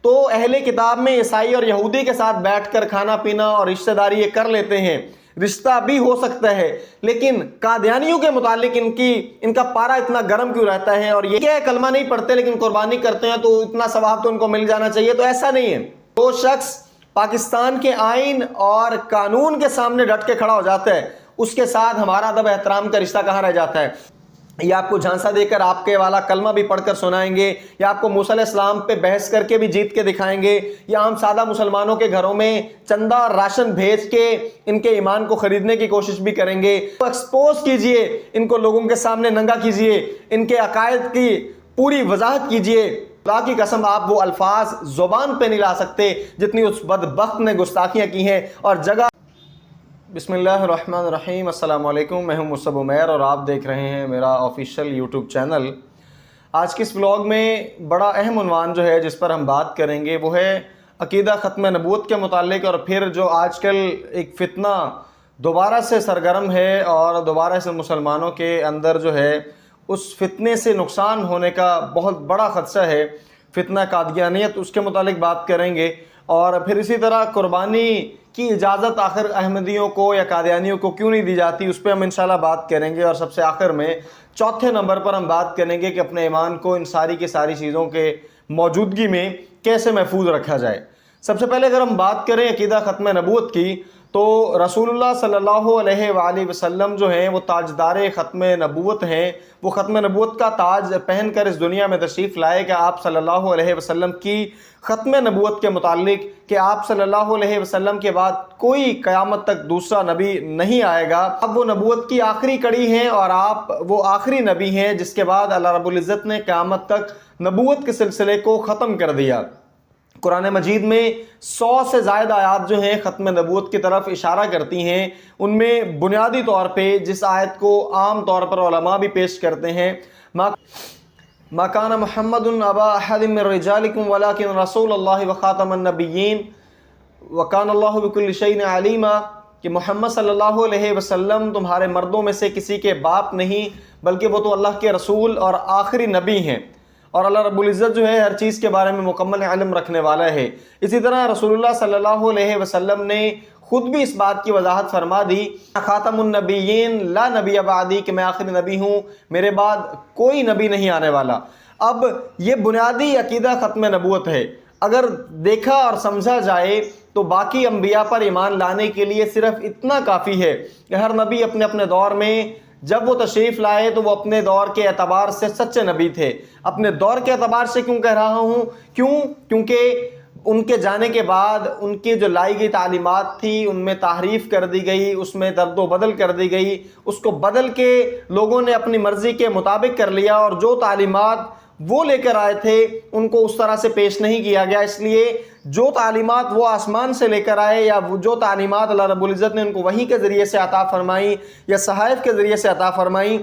تو اہل کتاب میں عیسائی اور یہودی کے ساتھ بیٹھ کر کھانا پینا اور رشتہ داری یہ کر لیتے ہیں، رشتہ بھی ہو سکتا ہے، لیکن قادیانیوں کے متعلق ان کا پارا اتنا گرم کیوں رہتا ہے؟ اور یہ کیا ہے، کلمہ نہیں پڑھتے لیکن قربانی کرتے ہیں تو اتنا ثواب تو ان کو مل جانا چاہیے؟ تو ایسا نہیں ہے۔ جو شخص پاکستان کے آئین اور قانون کے سامنے ڈٹ کے کھڑا ہو جاتا ہے، اس کے ساتھ ہمارا ادب احترام کا رشتہ کہاں رہ جاتا ہے؟ یا آپ کو جھانسا دے کر آپ کے والا کلمہ بھی پڑھ کر سنائیں گے، یا آپ کو موسیٰ علیہ السلام پہ بحث کر کے بھی جیت کے دکھائیں گے، یا ہم سادہ مسلمانوں کے گھروں میں چندہ اور راشن بھیج کے ان کے ایمان کو خریدنے کی کوشش بھی کریں گے۔ تو ایکسپوز کیجئے ان کو، لوگوں کے سامنے ننگا کیجئے، ان کے عقائد کی پوری وضاحت کیجئے۔ اللہ کی قسم آپ وہ الفاظ زبان پہ نہیں لا سکتے جتنی اس بدبخت نے گستاخیاں کی ہیں اور جگہ۔ بسم اللہ الرحمن الرحیم، السلام علیکم، میں ہوں مصعب عمیر اور آپ دیکھ رہے ہیں میرا آفیشیل یوٹیوب چینل۔ آج کی اس ولاگ میں بڑا اہم عنوان جو ہے جس پر ہم بات کریں گے وہ ہے عقیدہ ختم نبوت کے متعلق، اور پھر جو آج کل ایک فتنہ دوبارہ سے سرگرم ہے اور دوبارہ سے مسلمانوں کے اندر جو ہے اس فتنے سے نقصان ہونے کا بہت بڑا خدشہ ہے، فتنہ قادیانیت، اس کے متعلق بات کریں گے۔ اور پھر اسی طرح قربانی کی اجازت آخر احمدیوں کو یا قادیانیوں کو کیوں نہیں دی جاتی، اس پہ ہم انشاءاللہ بات کریں گے۔ اور سب سے آخر میں چوتھے نمبر پر ہم بات کریں گے کہ اپنے ایمان کو ان ساری کی ساری چیزوں کے موجودگی میں کیسے محفوظ رکھا جائے۔ سب سے پہلے اگر ہم بات کریں عقیدہ ختم نبوت کی، تو رسول اللہ صلی اللہ علیہ وآلہ وسلم جو ہیں وہ تاجدار ختم نبوت ہیں۔ وہ ختم نبوت کا تاج پہن کر اس دنیا میں تشریف لائے کہ آپ صلی اللہ علیہ وسلم کی ختم نبوت کے متعلق کہ آپ صلی اللہ علیہ وسلم کے بعد کوئی قیامت تک دوسرا نبی نہیں آئے گا۔ اب وہ نبوت کی آخری کڑی ہیں اور آپ وہ آخری نبی ہیں جس کے بعد اللہ رب العزت نے قیامت تک نبوت کے سلسلے کو ختم کر دیا۔ قرآن مجید میں 100 سے زائد آیات جو ہیں ختم نبوت کی طرف اشارہ کرتی ہیں۔ ان میں بنیادی طور پہ جس آیت کو عام طور پر علماء بھی پیش کرتے ہیں، ما کان محمد ابا احد من رجالکم ولکن رسول اللہ وخاتم النبیین وکان اللہ بکل شیء علیما، کہ محمد صلی اللہ علیہ وسلم تمہارے مردوں میں سے کسی کے باپ نہیں بلکہ وہ تو اللہ کے رسول اور آخری نبی ہیں، اور اللہ رب العزت جو ہے ہر چیز کے بارے میں مکمل علم رکھنے والا ہے۔ اسی طرح رسول اللہ صلی اللہ علیہ وسلم نے خود بھی اس بات کی وضاحت فرما دی، خاتم النبیین لا نبی بعدی، کہ میں آخری نبی ہوں، میرے بعد کوئی نبی نہیں آنے والا۔ اب یہ بنیادی عقیدہ ختم نبوت ہے۔ اگر دیکھا اور سمجھا جائے تو باقی انبیاء پر ایمان لانے کے لیے صرف اتنا کافی ہے کہ ہر نبی اپنے اپنے دور میں جب وہ تشریف لائے تو وہ اپنے دور کے اعتبار سے سچے نبی تھے۔ اپنے دور کے اعتبار سے کیوں کہہ رہا ہوں؟ کیونکہ ان کے جانے کے بعد ان کی جو لائی گئی تعلیمات تھی ان میں تحریف کر دی گئی، اس میں درد و بدل کر دی گئی، اس کو بدل کے لوگوں نے اپنی مرضی کے مطابق کر لیا، اور جو تعلیمات وہ لے کر آئے تھے ان کو اس طرح سے پیش نہیں کیا گیا۔ اس لیے جو تعلیمات وہ آسمان سے لے کر آئے یا جو تعلیمات اللہ رب العزت نے ان کو وحی کے ذریعے سے عطا فرمائی یا صحائف کے ذریعے سے عطا فرمائی،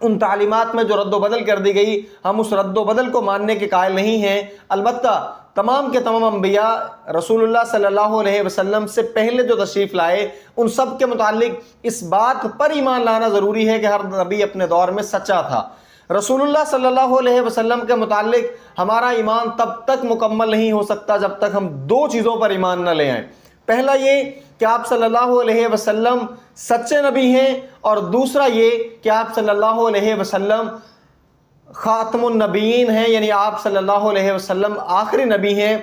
ان تعلیمات میں جو رد و بدل کر دی گئی، ہم اس رد و بدل کو ماننے کے قائل نہیں ہیں۔ البتہ تمام کے تمام انبیاء رسول اللہ صلی اللہ علیہ وسلم سے پہلے جو تشریف لائے ان سب کے متعلق اس بات پر ایمان لانا ضروری ہے کہ ہر نبی اپنے دور میں سچا تھا۔ رسول اللہ صلی اللہ علیہ وسلم کے متعلق ہمارا ایمان تب تک مکمل نہیں ہو سکتا جب تک ہم دو چیزوں پر ایمان نہ لے آئیں۔ پہلا یہ کہ آپ صلی اللہ علیہ وسلم سچے نبی ہیں، اور دوسرا یہ کہ آپ صلی اللہ علیہ وسلم خاتم النبیین ہیں، یعنی آپ صلی اللہ علیہ وسلم آخری نبی ہیں۔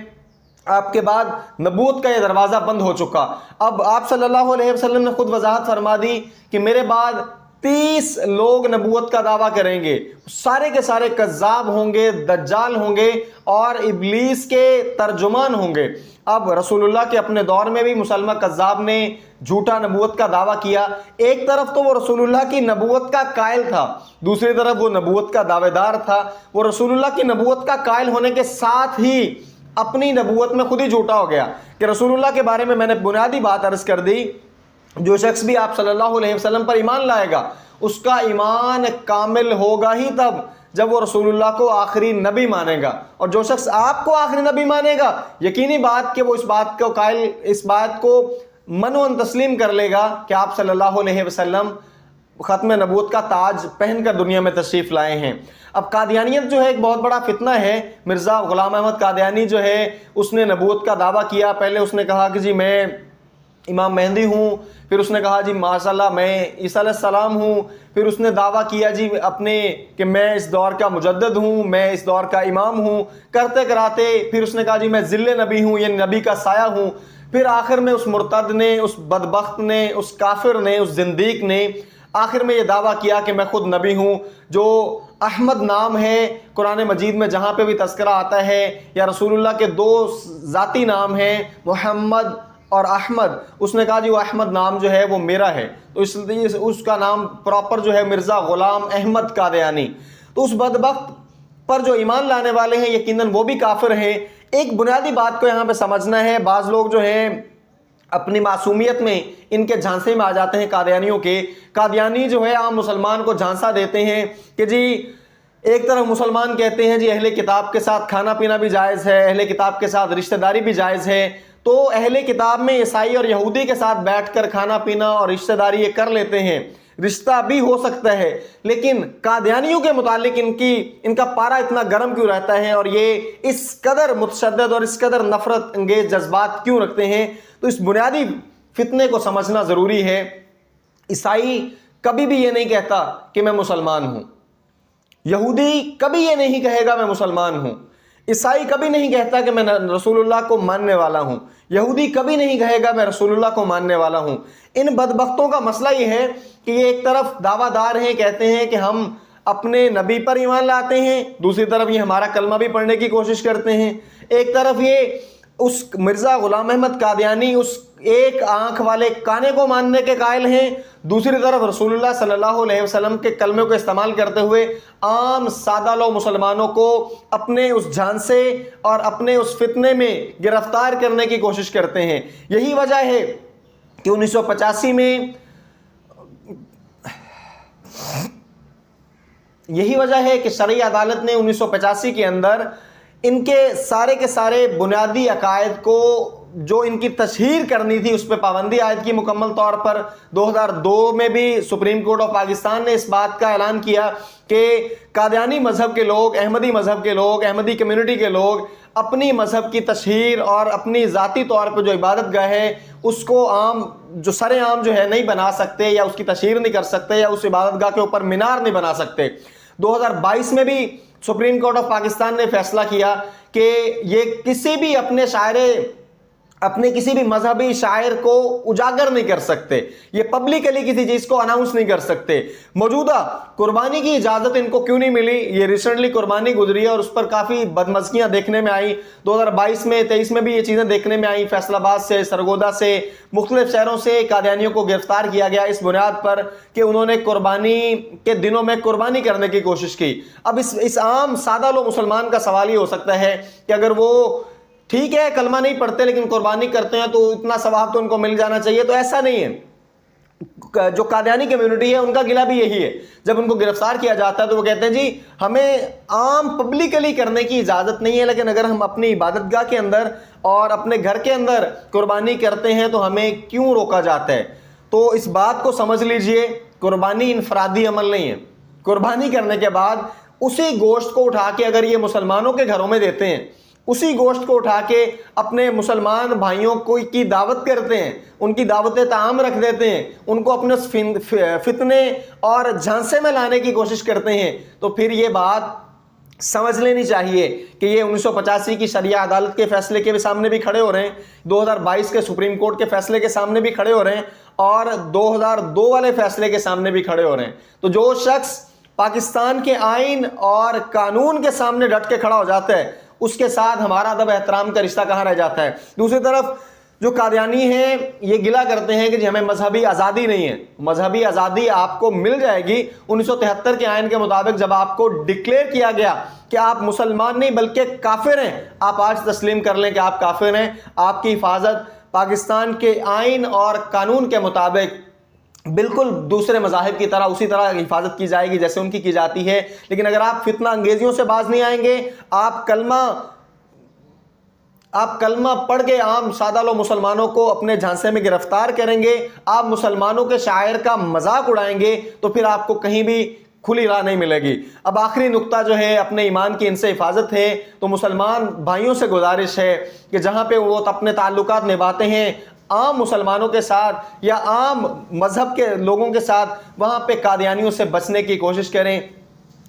آپ کے بعد نبوت کا یہ دروازہ بند ہو چکا۔ اب آپ صلی اللہ علیہ وسلم نے خود وضاحت فرما دی کہ میرے بعد 30 لوگ نبوت کا دعویٰ کریں گے، سارے کے سارے کذاب ہوں گے، دجال ہوں گے اور ابلیس کے ترجمان ہوں گے۔ اب رسول اللہ کے اپنے دور میں بھی مسلمہ کذاب نے جھوٹا نبوت کا دعویٰ کیا۔ ایک طرف تو وہ رسول اللہ کی نبوت کا قائل تھا، دوسری طرف وہ نبوت کا دعوے دار تھا۔ وہ رسول اللہ کی نبوت کا قائل ہونے کے ساتھ ہی اپنی نبوت میں خود ہی جھوٹا ہو گیا کہ رسول اللہ کے بارے میں نے بنیادی بات عرض کر دی، جو شخص بھی آپ صلی اللہ علیہ وسلم پر ایمان لائے گا اس کا ایمان کامل ہوگا ہی تب جب وہ رسول اللہ کو آخری نبی مانے گا، اور جو شخص آپ کو آخری نبی مانے گا یقینی بات کہ وہ اس بات کو منو تسلیم کر لے گا کہ آپ صلی اللہ علیہ وسلم ختم نبوت کا تاج پہن کر دنیا میں تشریف لائے ہیں۔ اب قادیانیت جو ہے ایک بہت بڑا فتنہ ہے۔ مرزا غلام احمد قادیانی جو ہے اس نے نبوت کا دعویٰ کیا۔ پہلے اس نے کہا کہ جی میں امام مہدی ہوں، پھر اس نے کہا جی ماشاء اللہ میں عیسیٰ علیہ السلام ہوں، پھر اس نے دعویٰ کیا جی اپنے کہ میں اس دور کا مجدد ہوں، میں اس دور کا امام ہوں، کرتے کراتے پھر اس نے کہا جی میں ذل نبی ہوں، یعنی نبی کا سایہ ہوں۔ پھر آخر میں اس مرتد نے، اس بدبخت نے، اس کافر نے، اس زندیق نے آخر میں یہ دعویٰ کیا کہ میں خود نبی ہوں۔ جو احمد نام ہے قرآن مجید میں جہاں پہ بھی تذکرہ آتا ہے، یا رسول اللہ کے دو ذاتی نام ہیں محمد اور احمد، اس نے کہا جی وہ احمد نام جو ہے وہ میرا ہے، تو اس لیے اس کا نام پراپر جو ہے مرزا غلام احمد قادیانی۔ تو اس بدبخت پر جو ایمان لانے والے ہیں یقیناً وہ بھی کافر ہیں۔ ایک بنیادی بات کو یہاں پہ سمجھنا ہے، بعض لوگ جو ہیں اپنی معصومیت میں ان کے جھانسے میں آ جاتے ہیں قادیانیوں کے۔ قادیانی جو ہے عام مسلمان کو جھانسا دیتے ہیں کہ جی ایک طرف مسلمان کہتے ہیں جی اہل کتاب کے ساتھ کھانا پینا بھی جائز ہے، اہل کتاب کے ساتھ رشتہ داری بھی جائز ہے، تو اہل کتاب میں عیسائی اور یہودی کے ساتھ بیٹھ کر کھانا پینا اور رشتہ داری یہ کر لیتے ہیں، رشتہ بھی ہو سکتا ہے، لیکن قادیانیوں کے متعلق ان کا پارا اتنا گرم کیوں رہتا ہے اور یہ اس قدر متشدد اور اس قدر نفرت انگیز جذبات کیوں رکھتے ہیں؟ تو اس بنیادی فتنے کو سمجھنا ضروری ہے۔ عیسائی کبھی بھی یہ نہیں کہتا کہ میں مسلمان ہوں، یہودی کبھی یہ نہیں کہے گا میں مسلمان ہوں، عیسائی کبھی نہیں کہتا کہ میں رسول اللہ کو ماننے والا ہوں، یہودی کبھی نہیں کہے گا میں رسول اللہ کو ماننے والا ہوں۔ ان بدبختوں کا مسئلہ یہ ہے کہ یہ ایک طرف دعویٰ دار ہیں، کہتے ہیں کہ ہم اپنے نبی پر ایمان لاتے ہیں، دوسری طرف یہ ہمارا کلمہ بھی پڑھنے کی کوشش کرتے ہیں، ایک طرف یہ اس مرزا غلام احمد قادیانی اس ایک آنکھ والے کانے کو ماننے کے قائل ہیں، دوسری طرف رسول اللہ صلی اللہ علیہ وسلم کے کلمے کو استعمال کرتے ہوئے عام سادہ لو مسلمانوں کو اپنے اس جھانسے اور اپنے اس فتنے میں گرفتار کرنے کی کوشش کرتے ہیں۔ یہی وجہ ہے کہ 1985 میں یہی وجہ ہے کہ شرعی عدالت نے 1985 کے اندر ان کے سارے بنیادی عقائد کو جو ان کی تشہیر کرنی تھی اس پہ پابندی عائد کی مکمل طور پر۔ 2002 میں بھی سپریم کورٹ آف پاکستان نے اس بات کا اعلان کیا کہ قادیانی مذہب کے لوگ، احمدی مذہب کے لوگ، احمدی کمیونٹی کے لوگ اپنی مذہب کی تشہیر اور اپنی ذاتی طور پر جو عبادت گاہ ہے اس کو سر عام جو ہے نہیں بنا سکتے، یا اس کی تشہیر نہیں کر سکتے، یا اس عبادت گاہ کے اوپر مینار نہیں بنا سکتے۔ 2022 میں بھی سپریم کورٹ آف پاکستان نے فیصلہ کیا کہ یہ کسی بھی اپنے کسی بھی مذہبی شاعر کو اجاگر نہیں کر سکتے، یہ پبلکلی کسی چیز کو اناؤنس نہیں کر سکتے۔ موجودہ قربانی کی اجازت ان کو کیوں نہیں ملی؟ یہ ریسنٹلی قربانی گزری ہے اور اس پر کافی بدمزگیاں دیکھنے میں آئیں۔ 2022 میں 23 میں بھی یہ چیزیں دیکھنے میں آئیں۔ فیصل آباد سے، سرگودا سے، مختلف شہروں سے قادیانیوں کو گرفتار کیا گیا اس بنیاد پر کہ انہوں نے قربانی کے دنوں میں قربانی کرنے کی کوشش کی۔ اب اس عام سادہ لو مسلمان کا سوال یہ ہو سکتا ہے کہ اگر وہ ٹھیک ہے کلمہ نہیں پڑھتے لیکن قربانی کرتے ہیں تو اتنا ثواب تو ان کو مل جانا چاہیے، تو ایسا نہیں ہے۔ جو قادیانی کمیونٹی ہے ان کا گلہ بھی یہی ہے، جب ان کو گرفتار کیا جاتا ہے تو وہ کہتے ہیں جی ہمیں عام پبلکلی کرنے کی اجازت نہیں ہے، لیکن اگر ہم اپنی عبادت گاہ کے اندر اور اپنے گھر کے اندر قربانی کرتے ہیں تو ہمیں کیوں روکا جاتا ہے؟ تو اس بات کو سمجھ لیجئے، قربانی انفرادی عمل نہیں ہے۔ قربانی کرنے کے بعد اسی گوشت کو اٹھا کے اگر یہ مسلمانوں کے گھروں میں دیتے ہیں، اسی گوشت کو اٹھا کے اپنے مسلمان بھائیوں کی دعوت کرتے ہیں، ان کی دعوت طعام رکھ دیتے ہیں، ان کو اپنے فتنے اور جھانسے میں لانے کی کوشش کرتے ہیں، تو پھر یہ بات سمجھ لینی چاہیے کہ یہ 1985 کی شرعی عدالت کے فیصلے کے سامنے بھی کھڑے ہو رہے ہیں، 2022 کے سپریم کورٹ کے فیصلے کے سامنے بھی کھڑے ہو رہے ہیں، اور 2002 والے فیصلے کے سامنے بھی کھڑے ہو رہے ہیں۔ تو جو شخص پاکستان کے آئین اور قانون کے سامنے ڈٹ کے کھڑا ہو جاتا ہے اس کے ساتھ ہمارا ادب احترام کا رشتہ کہاں رہ جاتا ہے؟ دوسری طرف جو قادیانی ہیں یہ گلہ کرتے ہیں کہ جی ہمیں مذہبی آزادی نہیں ہے۔ مذہبی آزادی آپ کو مل جائے گی 1973 کے آئین کے مطابق، جب آپ کو ڈکلیئر کیا گیا کہ آپ مسلمان نہیں بلکہ کافر ہیں۔ آپ آج تسلیم کر لیں کہ آپ کافر ہیں، آپ کی حفاظت پاکستان کے آئین اور قانون کے مطابق بالکل دوسرے مذاہب کی طرح اسی طرح حفاظت کی جائے گی جیسے ان کی جاتی ہے۔ لیکن اگر آپ فتنہ انگیزیوں سے باز نہیں آئیں گے، آپ کلمہ آپ کلمہ پڑھ کے عام سادہ لو مسلمانوں کو اپنے جھانسے میں گرفتار کریں گے، آپ مسلمانوں کے شاعر کا مذاق اڑائیں گے، تو پھر آپ کو کہیں بھی کھلی راہ نہیں ملے گی۔ اب آخری نقطہ جو ہے اپنے ایمان کی ان سے حفاظت ہے، تو مسلمان بھائیوں سے گزارش ہے کہ جہاں پہ وہ اپنے تعلقات نبھاتے ہیں عام مسلمانوں کے ساتھ یا عام مذہب کے لوگوں کے ساتھ، وہاں پہ قادیانیوں سے بچنے کی کوشش کریں۔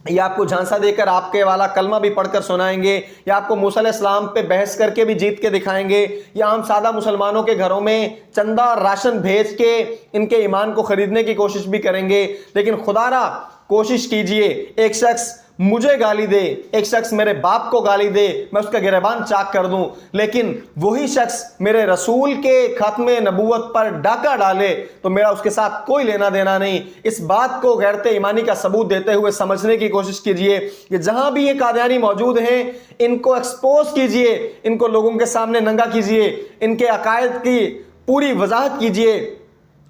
یا آپ کو جھانسا دے کر آپ کے والا کلمہ بھی پڑھ کر سنائیں گے، یا آپ کو موسیٰ علیہ السلام پہ بحث کر کے بھی جیت کے دکھائیں گے، یا عام سادہ مسلمانوں کے گھروں میں چندہ راشن بھیج کے ان کے ایمان کو خریدنے کی کوشش بھی کریں گے۔ لیکن خدا را کوشش کیجئے، ایک شخص مجھے گالی دے، ایک شخص میرے باپ کو گالی دے، میں اس کا گریبان چاک کر دوں، لیکن وہی شخص میرے رسول کے ختم نبوت پر ڈاکہ ڈالے تو میرا اس کے ساتھ کوئی لینا دینا نہیں۔ اس بات کو غیرت ایمانی کا ثبوت دیتے ہوئے سمجھنے کی کوشش کیجئے کہ جہاں بھی یہ قادیانی موجود ہیں ان کو ایکسپوز کیجئے، ان کو لوگوں کے سامنے ننگا کیجئے، ان کے عقائد کی پوری وضاحت کیجئے۔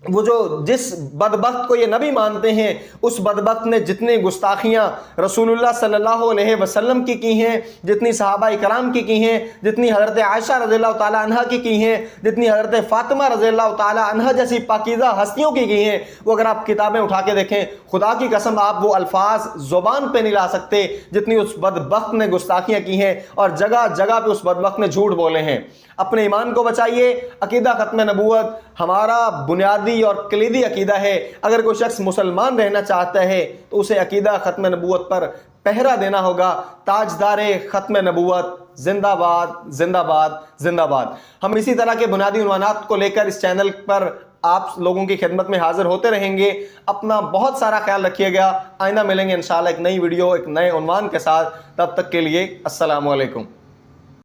وہ جو جس بدبخت کو یہ نبی مانتے ہیں، اس بدبخت نے جتنی گستاخیاں رسول اللہ صلی اللہ علیہ وسلم کی ہیں، جتنی صحابہ کرام کی ہیں، جتنی حضرت عائشہ رضی اللہ تعالی عنہ کی ہیں، جتنی حضرت فاطمہ رضی اللہ تعالی عنہ جیسی پاکیزہ ہستیوں کی ہیں، وہ اگر آپ کتابیں اٹھا کے دیکھیں، خدا کی قسم آپ وہ الفاظ زبان پہ نہیں لا سکتے جتنی اس بدبخت نے گستاخیاں کی ہیں، اور جگہ جگہ پہ اس بدبخت نے جھوٹ بولے ہیں۔ اپنے ایمان کو بچائیے۔ عقیدہ ختم نبوت ہمارا بنیادی اور کلیدی عقیدہ ہے۔ اگر کوئی شخص مسلمان رہنا چاہتا ہے تو اسے عقیدہ ختم نبوت پر پہرا دینا ہوگا۔ تاجدار ختم نبوت زندہ باد، زندہ باد، زندہ باد۔ ہم اسی طرح کے بنیادی عنوانات کو لے کر اس چینل پر آپ لوگوں کی خدمت میں حاضر ہوتے رہیں گے۔ اپنا بہت سارا خیال رکھیے گا۔ آئندہ ملیں گے انشاءاللہ ایک نئی ویڈیو، ایک نئے عنوان کے ساتھ۔ تب تک کے لیے السلام علیکم۔